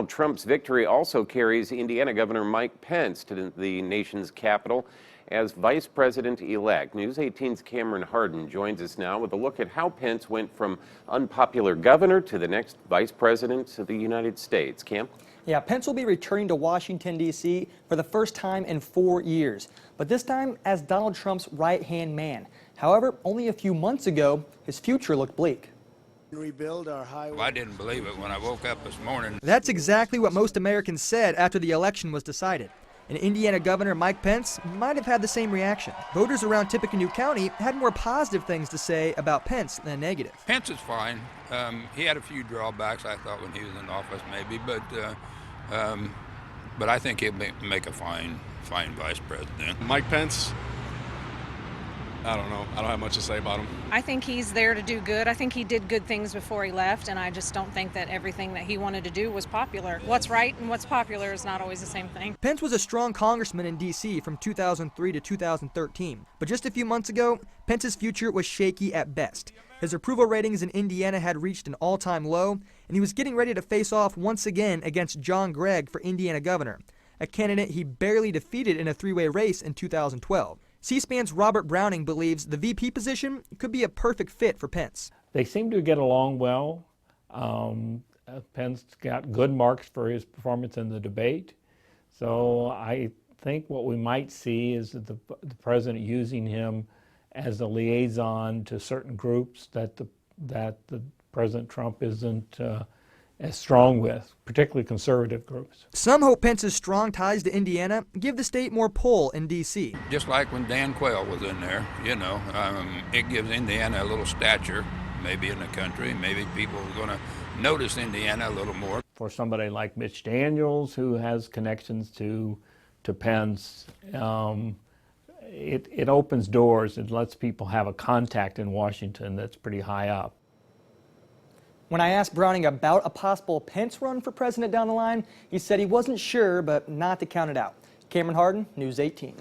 Donald Trump's victory also carries Indiana Governor Mike Pence to the nation's capital as Vice President-elect. News 18's Cameron Harden joins us now with a look at how Pence went from unpopular governor to the next Vice President of the United States. Cam? Yeah, Pence will be returning to Washington, D.C. for the first time in 4 years, but this time as Donald Trump's right-hand man. However, only a few months ago, his future looked bleak. Rebuild our highway. I didn't believe it when I woke up this morning. That's exactly what most Americans said after the election was decided. And Indiana Governor Mike Pence might have had the same reaction. Voters around Tippecanoe County had more positive things to say about Pence than negative. Pence is fine. He had a few drawbacks, I thought, when he was in office, maybe, but I think he'll make a fine vice president. Mike Pence, I don't know. I don't have much to say about him. I think he's there to do good. I think he did good things before he left, and I just don't think that everything that he wanted to do was popular. What's right and what's popular is not always the same thing. Pence was a strong congressman in D.C. from 2003 to 2013, but just a few months ago, Pence's future was shaky at best. His approval ratings in Indiana had reached an all-time low, and he was getting ready to face off once again against John Gregg for Indiana governor, a candidate he barely defeated in a three-way race in 2012. C-SPAN's Robert Browning believes the VP position could be a perfect fit for Pence. They seem to get along well. Pence got good marks for his performance in the debate. So I think what we might see is that the president using him as a liaison to certain groups that the President Trump isn't as strong with, particularly conservative groups. Some hope Pence's strong ties to Indiana give the state more pull in D.C. Just like when Dan Quayle was in there, it gives Indiana a little stature, maybe in the country. Maybe people are going to notice Indiana a little more. For somebody like Mitch Daniels, who has connections to Pence, it opens doors. It lets people have a contact in Washington that's pretty high up. When I asked Browning about a possible Pence run for president down the line, he said he wasn't sure, but not to count it out. Cameron Harden, News 18.